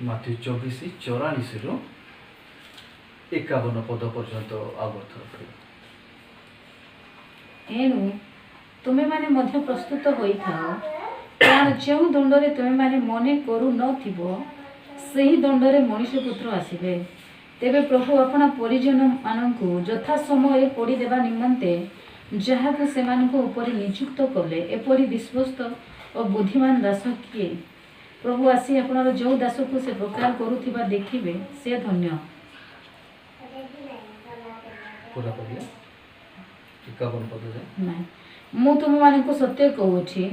Matthew 24:84 51 ପଦ ପର୍ଯ୍ୟନ୍ତ ଆବର୍ତ୍ତନ କରିବା। ଏଣୁ ତୁମେମାନେ ମଧ୍ୟ ପ୍ରସ୍ତୁତ ହୋଇଥାଅ, କାରଣ ଯେଉଁ ଦଣ୍ଡରେ ତୁମେମାନେ ମନେ କରୁନଥିବ ସେହି ଦଣ୍ଡରେ ମଣିଷପୁତ୍ର ଆସିବେ। ତେବେ ପ୍ରଭୁ ଆପଣା ପରିଜନମାନଙ୍କୁ ଯଥା ସମୟରେ ପୋଡ଼ିଦେବା ନିମନ୍ତେ ଯାହାକୁ ସେମାନଙ୍କ ଉପରେ ନିଯୁକ୍ତ କଲେ, ଏପରି ବିଶ୍ୱସ୍ତ ଓ ବୁଦ୍ଧିମାନ ଦାସ କିଏ? ପ୍ରଭୁ ଆସି ଆପଣର ଯେଉଁ ଦାସକୁ ସେ ପ୍ରକାର କରୁଥିବା ଦେଖିବେ, ସେ ଧନ୍ୟ। ପୁରା ପଡ଼ିଲେ 51 ପଦ ଯାଏ। ନାଇଁ, ମୁଁ ତୁମମାନଙ୍କୁ ସତ୍ୟ କହୁଛି,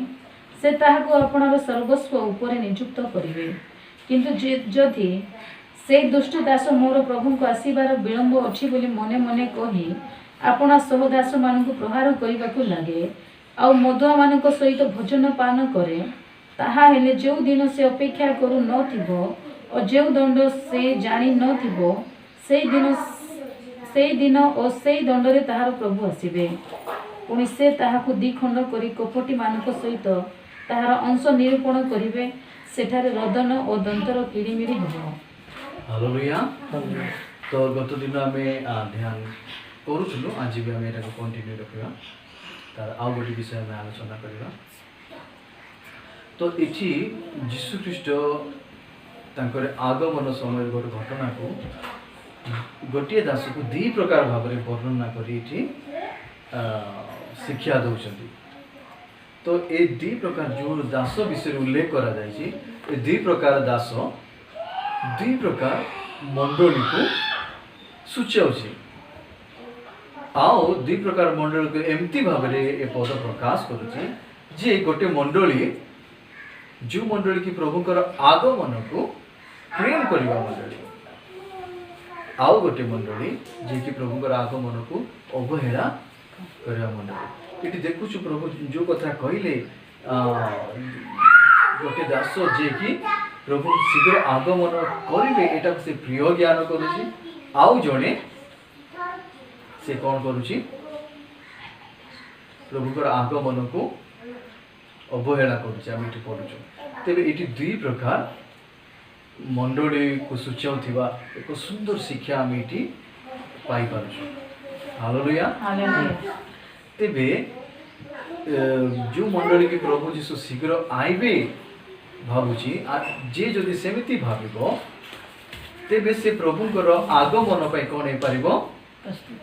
ସେ ତାହାକୁ ଆପଣର ସର୍ବସ୍ୱ ଉପରେ ନିଯୁକ୍ତ କରିବେ। କିନ୍ତୁ ଯଦି ସେଇ ଦୁଷ୍ଟ ଦାସ ମୋର ପ୍ରଭୁଙ୍କ ଆସିବାର ବିଳମ୍ବ ଅଛି ବୋଲି ମନେ ମନେ କହି ଆପଣା ସହଦାସମାନଙ୍କୁ ପ୍ରହାର କରିବାକୁ ଲାଗେ, ଆଉ ମଦୁଆମାନଙ୍କ ସହିତ ଭୋଜନ ପାନ କରେ, ତାହାହେଲେ ଯେଉଁ ଦିନ ସେ ଅପେକ୍ଷା କରୁନଥିବ ଓ ଯେଉଁ ଦଣ୍ଡ ସେ ଜାଣିନଥିବ, ସେଇ ଦିନ ଓ ସେଇ ଦଣ୍ଡରେ ତାହାର ପ୍ରଭୁ ଆସିବେ। ପୁଣି ସେ ତାହାକୁ ଦ୍ୱିଖଣ୍ଡ କରି କପଟିମାନଙ୍କ ସହିତ ତାହାର ଅଂଶ ନିରୂପଣ କରିବେ। ସେଠାରେ ରୋଦନ ଓ ଦନ୍ତର କିଳିମିଳି ହେବ। ହାଲେଲୁୟା। ତ ଗତ ଦିନ ଆମେ ଧ୍ୟାନ କରୁଥିଲୁ, ଆଜି ବି ଆମେ ଏଟାକୁ କଣ୍ଟିନ୍ୟୁ ରଖିବା। ତାର ଆଉ ଗୋଟେ ବିଷୟ ଆମେ ଆଲୋଚନା କରିବା। ତ ଏଠି ଯୀଶୁଖ୍ରୀଷ୍ଟ ତାଙ୍କର ଆଗମନ ସମୟରେ ଗୋଟେ ଘଟଣାକୁ ଗୋଟିଏ ଦାସକୁ ଦୁଇ ପ୍ରକାର ଭାବରେ ବର୍ଣ୍ଣନା କରି ଏଠି ଶିକ୍ଷା ଦେଉଛନ୍ତି। ତ ଏ ଦୁଇ ପ୍ରକାର ଯେଉଁ ଦାସ ବିଷୟରେ ଉଲ୍ଲେଖ କରାଯାଇଛି, ଏ ଦୁଇ ପ୍ରକାର ଦାସ ଦୁଇ ପ୍ରକାର ମଣ୍ଡଳୀକୁ ସୂଚାଉଛି। ଆଉ ଦୁଇ ପ୍ରକାର ମଣ୍ଡଳୀକୁ ଏମିତି ଭାବରେ ଏ ପଦ ପ୍ରକାଶ କରୁଛି ଯେ ଗୋଟେ ମଣ୍ଡଳୀ ଯେଉଁ ମଣ୍ଡଳୀ କି ପ୍ରଭୁଙ୍କର ଆଗମନକୁ ପ୍ରେମ କରିବା ମଣ୍ଡଳୀ, ଆଉ ଗୋଟେ ମଣ୍ଡଳୀ ଯିଏକି ପ୍ରଭୁଙ୍କର ଆଗମନକୁ ଅବହେଳା କରିବା ମଣ୍ଡଳୀ। ଏଠି ଦେଖୁଛୁ ପ୍ରଭୁ ଯେଉଁ କଥା କହିଲେ, ଗୋଟେ ଦାସ ଯିଏକି ପ୍ରଭୁ ଶୀଘ୍ର ଆଗମନ କରିବେ ଏଟାକୁ ସେ ପ୍ରିୟ ଜ୍ଞାନ କରୁଛି, ଆଉ ଜଣେ ସେ କ'ଣ କରୁଛି, ପ୍ରଭୁଙ୍କର ଆଗମନକୁ ଅବହେଳା କରୁଛି। ଆମେ ଏଠି ପଢ଼ୁଛୁ। ତେବେ ଏଠି ଦୁଇ ପ୍ରକାର ମଣ୍ଡଳୀକୁ ସୂଚାଉଥିବା ଏକ ସୁନ୍ଦର ଶିକ୍ଷା ଆମେ ଏଠି ପାଇପାରୁଛୁ। ହାଲେଲୁୟା। ତେବେ ଯେଉଁ ମଣ୍ଡଳୀ କି ପ୍ରଭୁ ଯୀଶୁ ଶୀଘ୍ର ଆଇବେ ଭାବୁଛି, ଯେ ଯଦି ସେମିତି ଭାବିବ, ତେବେ ସେ ପ୍ରଭୁଙ୍କର ଆଗମନ ପାଇଁ କ'ଣ ହେଇପାରିବ?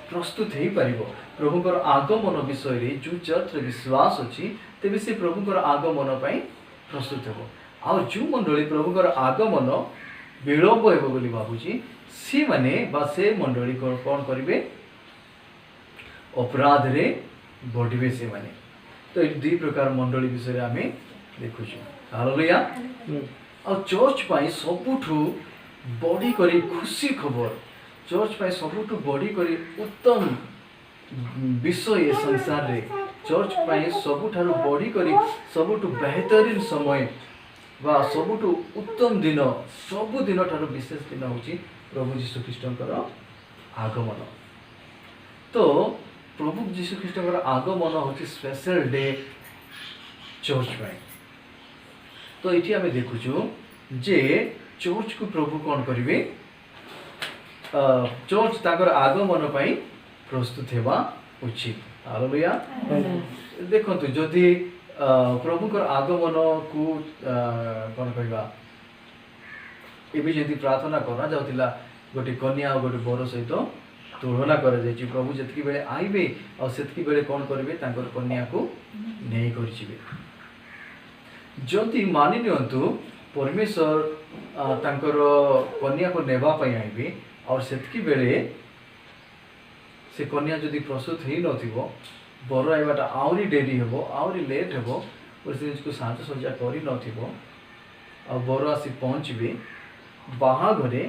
ପ୍ରସ୍ତୁତ ହେଇପାରିବ। ପ୍ରଭୁଙ୍କର ଆଗମନ ବିଷୟରେ ଯେଉଁ ଚର୍ଚ୍ଚରେ ବିଶ୍ୱାସ ଅଛି, ତେବେ ସେ ପ୍ରଭୁଙ୍କର ଆଗମନ ପାଇଁ ପ୍ରସ୍ତୁତ ହେବ। ଆଉ ଯେଉଁ ମଣ୍ଡଳୀ ପ୍ରଭୁଙ୍କର ଆଗମନ ବିଳମ୍ବ ହେବ ବୋଲି ଭାବୁଛି, ସେମାନେ ବା ସେ ମଣ୍ଡଳୀ କ'ଣ କରିବେ? ଅପରାଧରେ ବଢ଼ିବେ ସେମାନେ। ତ ଏଇ ଦୁଇ ପ୍ରକାର ମଣ୍ଡଳୀ ବିଷୟରେ ଆମେ ଦେଖୁଛୁ। ହାଲେଲୁୟା। ଆଉ ଚର୍ଚ୍ଚ ପାଇଁ ସବୁଠୁ ବଢ଼ିକରି ଖୁସି ଖବର, ଚର୍ଚ୍ଚ ପାଇଁ ସବୁଠୁ ବଢ଼ିକରି ଉତ୍ତମ ବିଷୟ ଏ ସଂସାରରେ, ଚର୍ଚ୍ଚ ପାଇଁ ସବୁଠାରୁ ବଢ଼ିକରି ସବୁଠୁ ବେହତରିନ ସମୟ ବା ସବୁଠୁ ଉତ୍ତମ ଦିନ, ସବୁଦିନ ଠାରୁ ବିଶେଷ ଦିନ ହେଉଛି ପ୍ରଭୁ ଯୀଶୁଖ୍ରୀଷ୍ଟଙ୍କର ଆଗମନ। ତ ପ୍ରଭୁ ଯୀଶୁଖ୍ରୀଷ୍ଟଙ୍କର ଆଗମନ ହେଉଛି ସ୍ପେଶାଲ ଡେ ଚର୍ଚ୍ଚ ପାଇଁ। ତ ଏଠି ଆମେ ଦେଖୁଛୁ ଯେ ଚର୍ଚ୍ଚକୁ ପ୍ରଭୁ କ'ଣ କରିବେ? ଚର୍ଚ୍ଚ ତାଙ୍କର ଆଗମନ ପାଇଁ ପ୍ରସ୍ତୁତ ହେବା ଉଚିତ। ହାଲେଲୁୟା। ଦେଖନ୍ତୁ, ଯଦି ପ୍ରଭୁଙ୍କର ଆଗମନକୁ କ'ଣ କହିବା, ଏବେ ଯେମିତି ପ୍ରାର୍ଥନା କରାଯାଉଥିଲା, ଗୋଟେ କନ୍ୟା ଆଉ ଗୋଟେ ବର ସହିତ ତୁଳନା କରାଯାଇଛି। ପ୍ରଭୁ ଯେତିକି ବେଳେ ଆଇବେ ଆଉ ସେତିକି ବେଳେ କ'ଣ କରିବେ? ତାଙ୍କର କନ୍ୟାକୁ ନେଇକରି ଯିବେ। ଯଦି ମାନି ନିଅନ୍ତୁ ପରମେଶ୍ୱର ତାଙ୍କର କନ୍ୟାକୁ ନେବା ପାଇଁ ଆଇବେ, ଆଉ ସେତିକି ବେଳେ ସେ କନ୍ୟା ଯଦି ପ୍ରସ୍ତୁତ ହେଇନଥିବ, ବର ଆଇବାଟା ଆହୁରି ଡେରି ହେବ, ଆହୁରି ଲେଟ୍ ହେବ, ସେ ନିଜକୁ ସାଜସଜ୍ଜା କରିନଥିବ, ଆଉ ବର ଆସି ପହଞ୍ଚିବେ ବାହାଘରେ,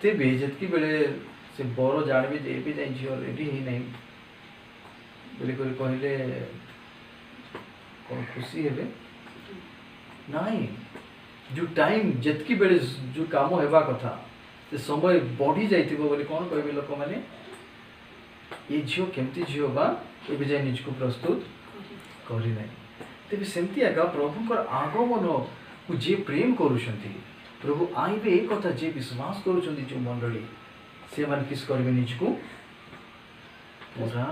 ତେବେ ଯେତିକି ବେଳେ ସେ ବର ଜାଣିବେ ଯେ ଏବେ ଯାଇ ଝିଅ ରେଡ଼ି ହେଇନାହିଁ ବୋଲିକରି କହିଲେ କ'ଣ ଖୁସି ହେବେ? ନାଇଁ। ଯେଉଁ ଟାଇମ୍ ଯେତିକି ବେଳେ ଯେଉଁ କାମ ହେବା କଥା, ସେ ସମୟ ବଢ଼ି ଯାଇଥିବ ବୋଲି କ'ଣ କହିବେ ଲୋକମାନେ? ଏ ଝିଅ କେମିତି ଝିଅ ବା ଏବେ ଯାଇ ନିଜକୁ ପ୍ରସ୍ତୁତ କରିନାହିଁ। ତେବେ ସେମିତି ଆକା ପ୍ରଭୁଙ୍କର ଆଗମନକୁ ଯିଏ ପ୍ରେମ କରୁଛନ୍ତି, प्रभु आइबे ए कथा जे विश्वास करुछन्ति जो मंडली से माने किस करबे निजको पूरा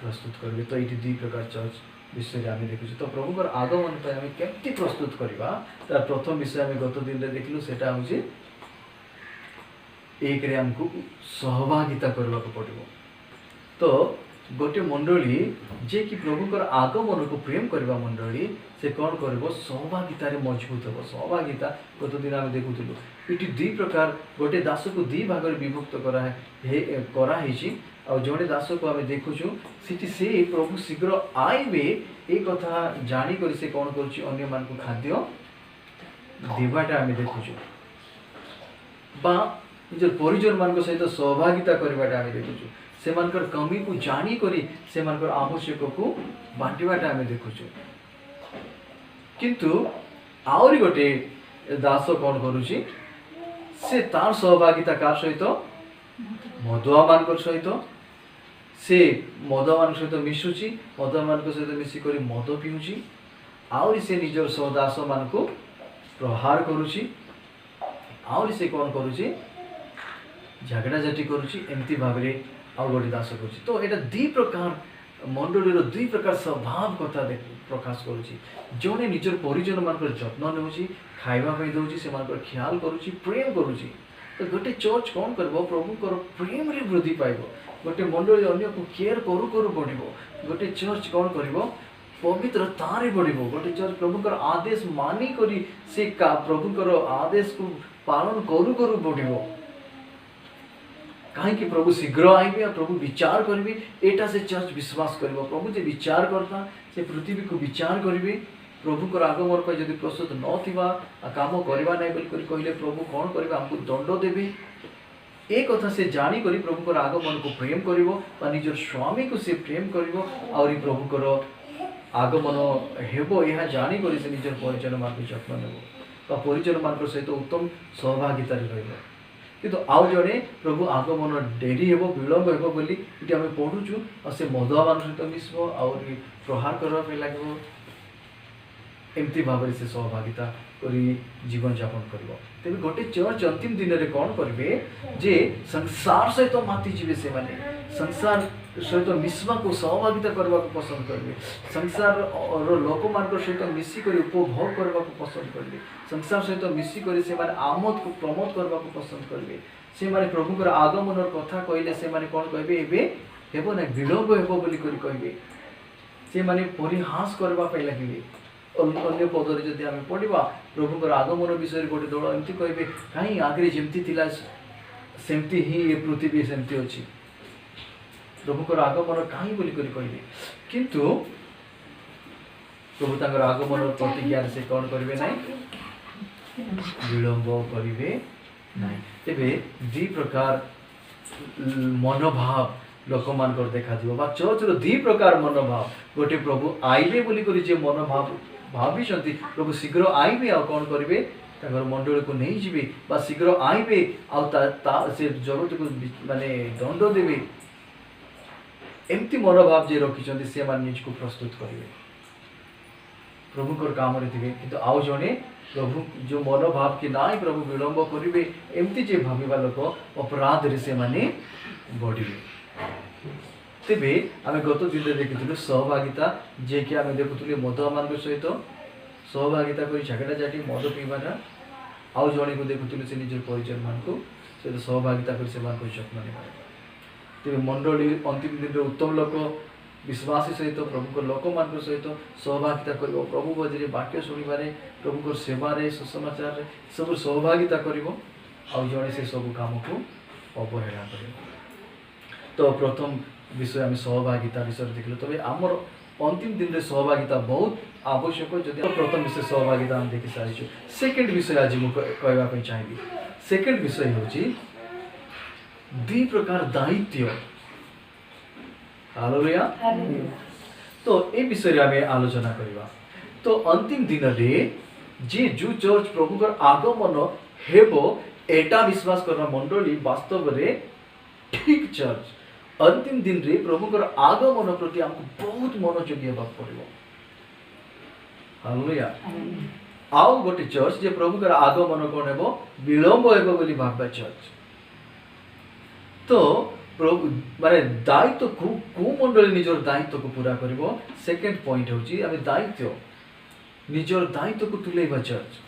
प्रस्तुत करबे। तो ये दुई प्रकार चर्च विषय आम देखु। तो प्रभुकर आगमन पर आम केमती प्रस्तुत करवा तार प्रथम विषय आम गत दिन में देखलु सेटा हूँ एक रे आमको सहभागिता करने को पड़ो। तो गोटे मंडली जे कि प्रभुकर आगमन को प्रेम करवा मंडली से कौन कर सहभागिता मजबूत हम। सहभागिता गत दिन आम देखुलु ये दुई प्रकार गोटे दास को दुई भाग में विभक्त कराई आ जड़े दास को आम देखुचु से प्रभु शीघ्र आईबे ए कथा जानिक से कौन कर खाद्य देवाटा आम देखुचु बा निजर परिजन मान सहित सहभागिता करवाटा आम देखुचु से कमी को जानी करी से आवश्यक को बांटवाटा आम देखुचु। किंतु आउरी गोटे दास कौन करुची से तार सहभागिता कार सहित मदुआ मान सहित से मदुआ मान सहित मिशुची मदुआ मान सहित मिसिक मद पिउची आउरी से निजर सहदास मान को प्रहार करुची आउरी से कौन करुची झगड़ा झाटी करुची एमती भाव में आउ गोटे दास करुची। तो यहाँ दुई प्रकार मंडलीर दुई प्रकार स्वभाव कथा प्रकाश करुची जड़े निजर परिजन मान जत्न नौची खावाई दौर से ख्याल करुची प्रेम करुची। तो गोटे चर्च कौन कर प्रभुकर प्रेम रे वृद्धि पाइब गोटे मंडली अन्य को केयर करू करू बढ़ गोटे चर्च कौन कर पवित्रता रे बढ़ गोटे चर्च प्रभुकर आदेश मानी करी से प्रभुकर आदेश को पालन करू करू बढ़ कहीं प्रभु शीघ्र आईबे प्रभु विचार करेंगे एटा से चर्च विश्वास कर प्रभु जे विचार करता से पृथ्वी को विचार करेंगे प्रभुकर आगमन पर जब प्रस्तुत नथिबा काम करवा नहीं बोल कहले प्रभु कौन कर हमको दंड देवे ए कथा से जानी करी प्रभुकर आगमन को प्रेम कर निजर स्वामी को से प्रेम कर प्रभुकर आगमन हेबो यह जानी करी से निजर परिजन मान जत्न नेब परिजन मान सहित उत्तम सहभागिता रही। किंतु आउ जड़े प्रभु आगमन डेरी हेबो विलंब हेबो बोली इटी आम पढ़ुचु और से मदुआ मान सहित मिसब आ प्रहार करने लगे एमती भाव से सहभागिता करी जीवन यापन कर। तेज गोटे चर्च अंतिम दिन में कौन करेंगे जे संसार सहित माति जीवे से माने संसार सहित मिसवा को सहभागिता करने को पसंद करेंगे संसार लोक मान सहित मिसिक उपभोग करने को पसंद करेंगे संसार सहित मिसिक आमोद को प्रमोद करने को पसंद करेंगे से माने प्रभुकर आगमन कथा कहले से माने कौन कहे हेबो ना विलंब हेबो बोली कहे से माने परिहास करने लगे। अन्य पदर जदि आम पढ़ा प्रभुकर आगमन विषय गोटे दल एमती कहे कहीं आगे जमती थिला सेमती ही ये पृथ्वी सेमती अच्छी प्रभुकर आगमन कहीं बोली कहले किंतु प्रभु तांकर आगमन प्रतिज्ञा से कौन करेंगे ना विलंब करेंगे ना। तेरे दुई प्रकार मनोभाव लोक मान देखा चर्च दुई प्रकार मनोभाव गोटे प्रभु आईबे बोली जे मनोभाव भावी प्रभु शीघ्र आईबे आ कौन करेंगे मंडली को नहीं जी शीघ्र आईबे से जगत को माने दंड देवे एमती मनोभाव जे रखी से निज को प्रस्तुत करेंगे प्रभुकर काम थे कि आउ जड़े प्रभु जो मनोभाव कि ना प्रभु विलंब करेंगे एमती जे भाविबा लोक अपराध रे से माने बढ़े। तेबे आम गत दिन देखी सहभागिता जे कि आम देखुलु मदुआ मान सहित सहभागिता कर झगड़ा झाटी मद पीवाटा आउ जड़े को देखुलु से निजर परिजन मान सहित सहभागिता कर जत्न नेबा। तेबे मंडली अंतिम दिन उत्तम लोक विश्वासी सहित प्रभुकर लोक मान सहित सहभागिता कर प्रभु बजे वाक्य शुणवे प्रभुकर सेवार सुसमाचार सब सहभागिता कर जड़े से सब काम को अवहेला कर। तो प्रथम विषय आम सहभागिता विषय देखल तबे आमर अंतिम दिन में सहभागिता बहुत आवश्यक जदि प्रथम विषय सहभागिता हम देखी सारी। सेकेंड विषय आज मुझे कहवाई चाहिए सेकेंड विषय हूँ दुई प्रकार दायित्व। हालेलुया। तो ए विषय आम आलोचना करवा। तो अंतिम दिन में जे जो चर्च प्रभुकर आगमन हेबो एटा विश्वास करना मंडली वास्तव में ठीक चर्च अंतिम दिन रे प्रभुकर आगमन प्रति हमको बहुत मनोयोगी होगा पड़ो। हालेलुया। आउ गोटे चर्च जे प्रभुकर आगमन कौन हेबो विलंब हेबो बोली भाबबा चर्च। तो प्रभु माने दायित्व को मंडली निजर दायित्व को पूरा करिवो। सेकंड पॉइंट होची आमे दायित्व निजर दायित्व को तुलेबा चर्च।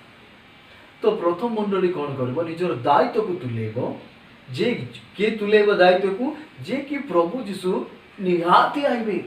तो प्रथम मंडली कौन करिवो निजर दायित्व को तुलेबो। जे के तुलेबो दायित्व को जे कि प्रभु यीशु निहाती आइबे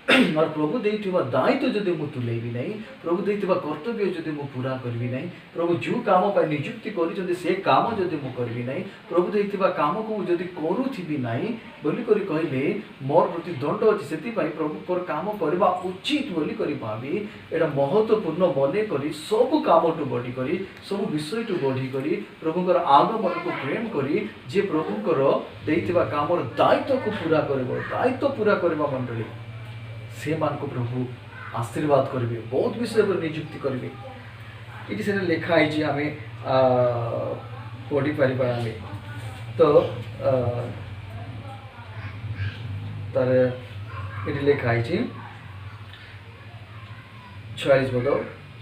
और प्रभु देइथिबा दायित्व जदि मु तुलेबी नहीं, प्रभु देइथिबा कर्तव्य जदि मु पूरा करबी नहीं, प्रभु जो काम पर नियुक्ति करिसथि से काम जदि मु करबी नहीं, प्रभु देइथिबा काम को जदि करूथिबी नहीं बोली करी कहले मोर प्रति दंड अछि, सेति पई प्रभु पर काम करबा उचित बोली करी भाबी एटा महत्वपूर्ण मने करी सब काम टु बढी करी सब विषय टु बढी करी प्रभुकर आगमन को प्रेम करी जे प्रभुकर देइथिबा कामर दायित्व को पूरा करबो। दायित्व पूरा करबा मंडली से मान को प्रभु आशीर्वाद करेंगे, बहुत विषय पर नियुक्ति करेंगे। ये से लिखा है आम पढ़ी पार आम तो तार ये लिखा है 46 पद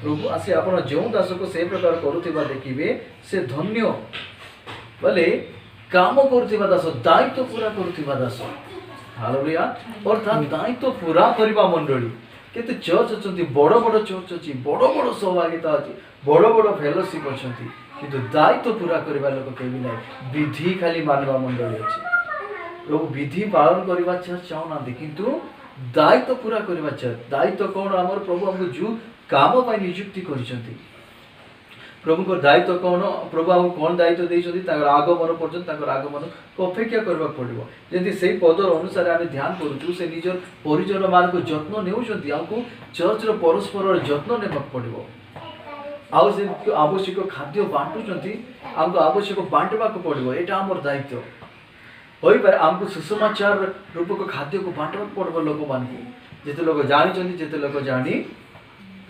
प्रभु आसी आप जो दास को से प्रकार करुवा देखिए से धन्य बोले काम करुवा दास दायित्व पूरा करुवा दास। हालेलुया। अर्थात दायित्व पूरा करबा मंडली केते चर्च अछंती बड़ बड़ चर्च अछि बड़ बड़ सहभागिता अछि बड़ बड़ फेलोशिप अछंती किंतु दायित्व पूरा करबा लोक केबी नै विधि खाली मानबा मंडली अछि। प्रभु विधि पालन करबा चर्च चाहना किंतु दायित्व पूरा करबा चर्च। दायित्व कोन हमर प्रभु हमको जो काम पय नियुक्ति करिसंती प्रभु को दायित्व कौन प्रभु आम कौन दायित्व देइछथि ताकर आगमन पर्यंत ताकर आगमन को अपेक्षा करबा पड़िबो। जदि सेही पदर अनुसार आमे ध्यान करूछु से निजर परिजन मान को जत्न नेउछथि हमको चर्च रो परस्पर जत्न नेबा पड़िबो। आउ से आवश्यक खाद्य बांटुछथि हमको आवश्यक बांटबा को पड़िबो। एटा हमर दायित्व होई पर हमको सुसमाचार रूप को खाद्य को बांटबा पड़बो। लोक मान को जेते लोक जानिछथि जेते लोक जानि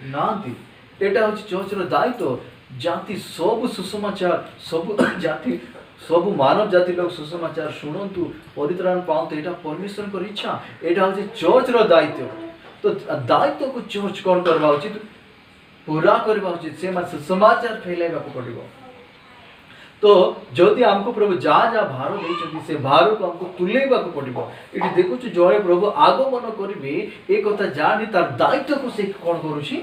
नांती एटा होछि चर्च रो दायित्व। जाति सब सुसमाचार सब जाति सब मानव जाति लोग सुसमाचार शुणु परित्राण पाते यहाँ परमेश्वर को इच्छा यहाँ हूँ चर्च रो दायित्व। तो दायित्व को चर्च कौन करवा उचित पूरा करवा उचित से सुसमाचार फैलाइबा पड़ो। तो जदि हमको प्रभु जहाँ जहाँ भार देते से भार को हमको तुलेबा पड़ो। ये देखु जड़े प्रभु आगमन करेंगे एक कथा जानी तार दायित्व को से कौन करुँच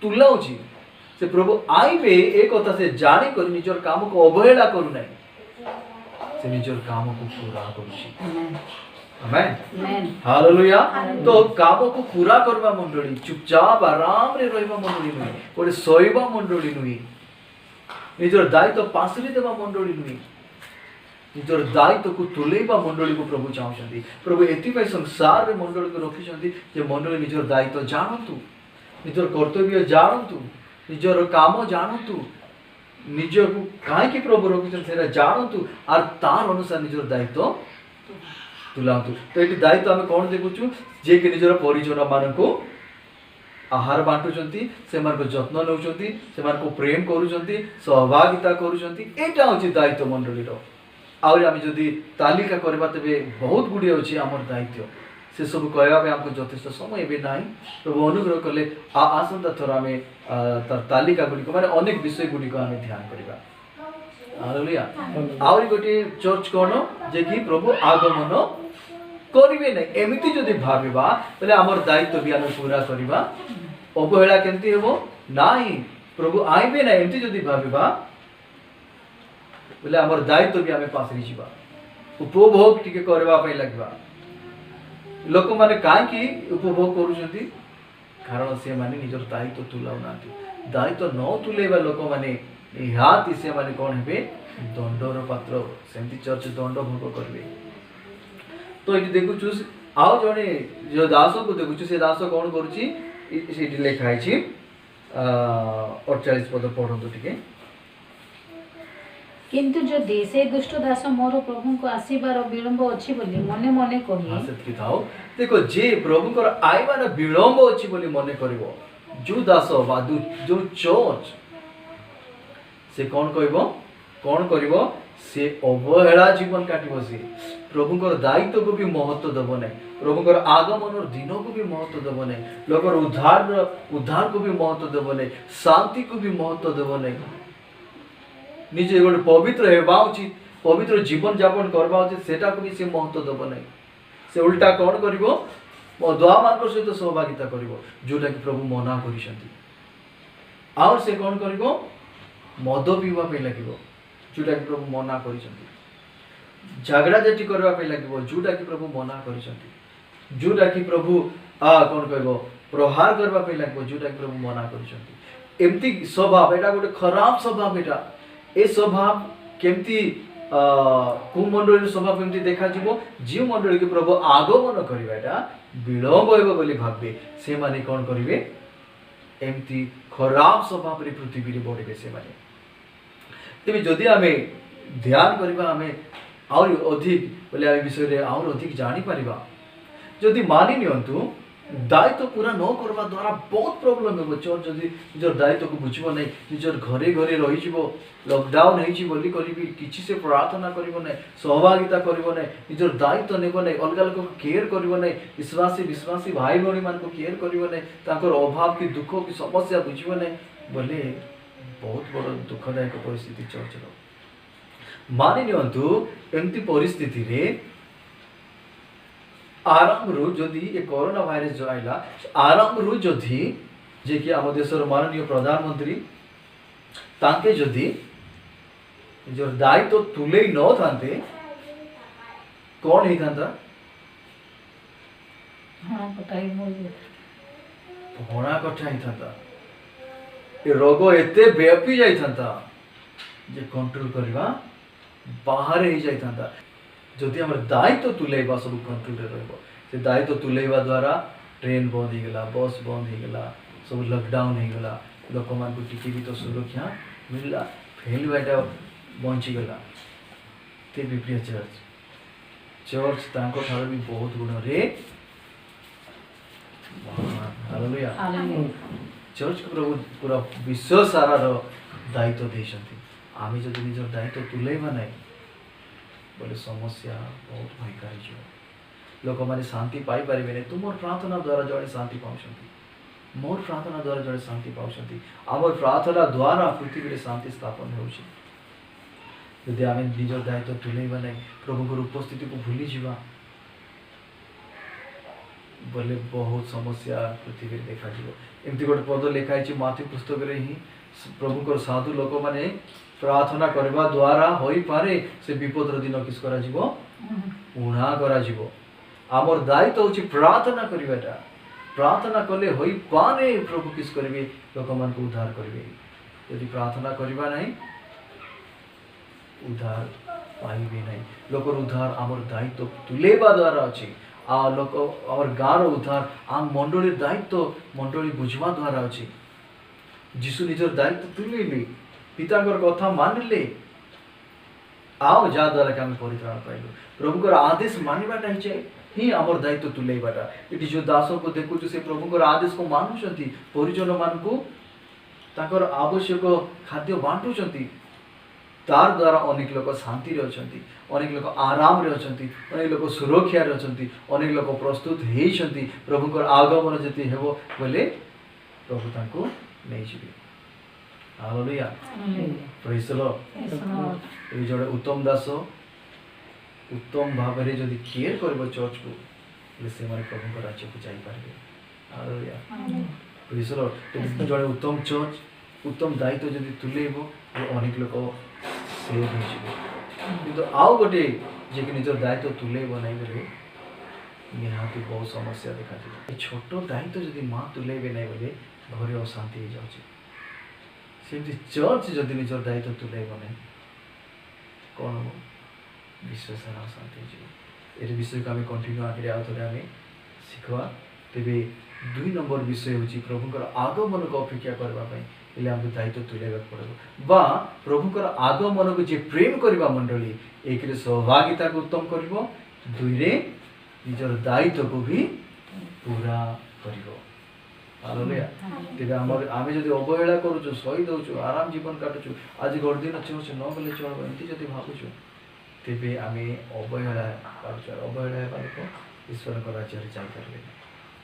तुलाऊँच से प्रभु आईबे एक कथा से जानी कर निजर काम को अवहेला करू नै से निजर काम को पूरा करूची। Amen hallelujah. तो काम को पूरा करबा मंडली चुपचाप आराम रे रहबा मंडली नुई कोडे सोइबा मंडली नुई निजर दायित्व पासरी देबा मंडली नुई निजर दायित्व को तुलेबा मंडली को प्रभु चाहउछंती। प्रभु एति पय संसार रे मंडली को रखिछंती जे मंडली निजर दायित्व जानतु निजर कर्तव्य जानतु निजर काम जानतु निज को कहीं प्रभु रखिछन जानतु और तार अनुसार निजर दायित्व तुलातु। तो ये दायित्व आम कौन देखुचु जे कि निजर परिजन मान को आहार बांटुचंती से मान को जत्न नउचंती से मान को प्रेम करूचंती सहभागिता करूचंती एटा होची दायित्व मंडली रो। आउर आम जदि तालिका करबा तबे बहुत गुडी होची हमर दायित्व से सब कहवा हमको यथेष्ट समय भी ना। प्रभु अनुग्रह कले आसंता थर आम तार तालिका गुड़िक माने अनेक विषय गुड़िक आम ध्यान करबा। हालेलुया। आउरी गोटे चर्च कौन जे कि प्रभु आगमन करिवे नै एमिति जदि भाबिबा तले हमर दायित्व भी आम पूरा करबा अवहेला केमति हेबो नाही। प्रभु आइबे नै एमिति जदि भाबिबा बोले हमर दायित्व भी आम पासरी जिबा उपभोग टिके करबा पय लागबा। लोक माने काहे उपभोग करूछंती कारण से माने निजर दायित्व तुलाउ नांती। दायित्व न तुलेबा लोक माने निहाती से माने कोन हेबे दंडर पात्र सेमती चर्च दंड भोग करबे। तो ये देखुछु आउ जने जो दास को देखुछु से दास कोन करूची सेठी लेखा आइछि 48 पद पढंतु टिके। किंतु जदि से दुष्ट दास मोर प्रभु को आसीबार विलंब अछि बोली मने मने कहि हां सत्य थाओ देखो जे प्रभु को आइबार विलंब अछि बोली मने करबो जो दास बा जो चर्च से कौन कहबो कौन करिवो से अवहेला जीवन काटिबो से प्रभुकर दायित्व को भी महत्व देव ना प्रभुकर आगमन दिन को भी महत्व देव ना लोकर उद्धार को भी महत्व देव ना शांति को भी महत्व देव ना निजे गोटे पवित्र हेबा उचित पवित्र जीवन यापन करवा उचित सेटा को भी से महत्व देव ना से उल्टा कौन करिवो दुआ मान सहित सहभागिता करिवो जोटा कि प्रभु मना करिसंती और से कौन करिवो मद पीवा पे लगिवो जोटा कि प्रभु मना करिसंती झगड़ा झाटी करबा पे लगिवो जोटा कि प्रभु मना करिसंती जोटा कि प्रभु कौन कहबो प्रहार करबा पे लगिवो जोटा कि प्रभु मना करिसंती एमती स्वभाव एटा गोटे खराब स्वभाव एटा ए स्वभाव केमती को मंडली स्वभाव केमती देखा जीवो जो मंडली के प्रभु आगमन करवाटा विलंब होइबो बोली भाबे से माने कौन करिवे एमती खराब स्वभाव रे पृथ्वी रे बढ़िबे से माने तेबे जदि आमे ध्यान करबा आमे और अधिक बोले आ विषय रे और अधिक जानि परिबा जदि मानि नियंतु दायित्व पूरा न करबा द्वारा बहुत प्रॉब्लम हेबो चर्च जदि निजर दायित्व को बुझिबो नै निजर घरे घरे रहि जिवो लॉकडाउन हेछि बोली करिबि किछि से प्रार्थना करिबो नै सहभागिता करिबो नै निजर दायित्व नेबो नै अलगा लोक केयर करिबो नै विश्वासी भाई भौणी मान को केयर करिबो नै ताकर अभाव की दुख की समस्या बुझिबो नै बोले बहुत बड़ दुखदायक परिस्थिति चर्च रो मानि नियंतु एमती परिस्थिति रे आरंभ रु जदि ये कोरोना भाइरस जो आइला आरंभ रु जदि जे कि आम देशर माननीय प्रधानमंत्री तांके जदि जो दायित्व तुले न थांते कौन ही थांता भणा कठा ही थांता ये रोग एते व्यापी जाई थांता जे कंट्रोल करबा बाहर ही जाई थांता जदि आम दायित्व तुलेबा सब कंट्रोल रहिबो से दायित्व तुलेबा द्वारा ट्रेन बंद हो गला बस बंद हो गला सब लॉकडाउन हो गला लोक मान को टिके भी तो सुरक्षा मिलला फेल बेटा बंची गला ते विप्रिय चर्च तांको ठार भी बहुत गुण रे हालेलुया चर्च को प्रभु पूरा विश्व सारा रो दायित्व देछंती आमी जदि निजर दायित्व तुलेबा नै बोले समस्या बहुत भयंकर जो लोक माने शांति पाई पारिबे नै तुमर प्रार्थना द्वारा जड़े शांति पाउछंती मोर प्रार्थना द्वारा जड़े शांति पाउछंती आमर प्रार्थना द्वारा पृथ्वी रे शांति स्थापन होउछि यदि आमे निजर दायित्व तुलेबा नै प्रभुकर उपस्थिति को भूली जीवा बोले बहुत समस्या पृथ्वी रे देखा जीवो एमती गोटे पद लेखाई छि माथि पुस्तक रे ही प्रभुकर साधु लोक माने प्रार्थना करबा द्वारा होई पारे से विपदर दिन किस करा जीवो उणा करा जीवो आमर दायित्व होछि प्रार्थना करिबाटा प्रार्थना कले होई पारे प्रभु किस करिवे लोक मान को उद्धार करिवे यदि प्रार्थना करिबा नै उद्धार पाइबे नै लोकर उद्धार आमर दायित्व तुलेबा द्वारा अछि आ लोक और गार उद्धार आम मंडली दायित्व मंडली बुझवा द्वारा अछि जीसु निजर दायित्व तुलेले पितांकर कथा मानिले आओ जा द्वारा के हम परित्राण पाइलु प्रभुकर आदेश मानिबाटा ही आमर दायित्व तुलेबाटा इति जो दासो को देखु से प्रभुकर आदेश को मानुचंती परिजन मान को ताकर आवश्यक खाद्य बांटुचंती तार द्वारा अनेक लोक शांति रे अछंती अनेक लोक आराम रे अछंती अनेक लोक सुरक्षा रे अछंती अनेक लोक प्रस्तुत हेइछंती प्रभुकर आगमन जति हेबो बोले प्रभु तांको नै जिवे हालेलुया प्रेज द लॉर्ड ए जोड़े उत्तम दास उत्तम भाव रे जदि केयर करबो चर्च को ले से माने प्रभु को राज्य को जाई पारबे हालेलुया प्रेज द लॉर्ड जोड़े उत्तम चर्च उत्तम दायित्व जदि तुलेबो अनेक लोक सेव हो जिवो किंतु आउ गोटे जे कि निजर दायित्व तुलेबो नै रे निहाती बहुत समस्या देखा दिबो ए छोटो दायित्व जदि मां तुलेबे नै बोले घरे अशांति हो जाउची सेमती चर्च जदि निजर दायित्व तुलेबो नै कोन हो विश्व सारा शांति जीव ए विषय को आम कंटिन्यू आगे आउथरे आम शिखवा तेबे 2 नंबर विषय होची प्रभुकर आगमन को अपेक्षा करबा पई इले हमको दायित्व तुलेबा पड़बो बा प्रभुकर आगमन को जे प्रेम करबा मंडली एक रे सहभागिता को उत्तम करबो दुई रे निजर दायित्व को भी पूरा करबो हालेलुया तेरे आमे जदि अवहेला करूछु सही दउछु आराम जीवन काटुछु आज घर दिन चर्च न गले चलबो एमती जदि भाबुछु तेबे आमे अवहेला करूछु अवहेला हेबा लोक ईश्वर को राज्य रे जाई करले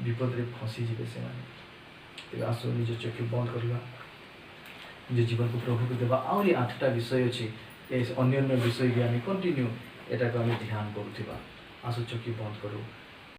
विपद रे फंसी जिवे से माने तेबे आसो निज चक्षु बंद करला निज जीवन को प्रभु को देबा आउरी 8टा विषय अछि ए अन्य विषय भी आमे कंटिन्यू एटा को आमे ध्यान करूथिबा आसो चक्षु बंद करू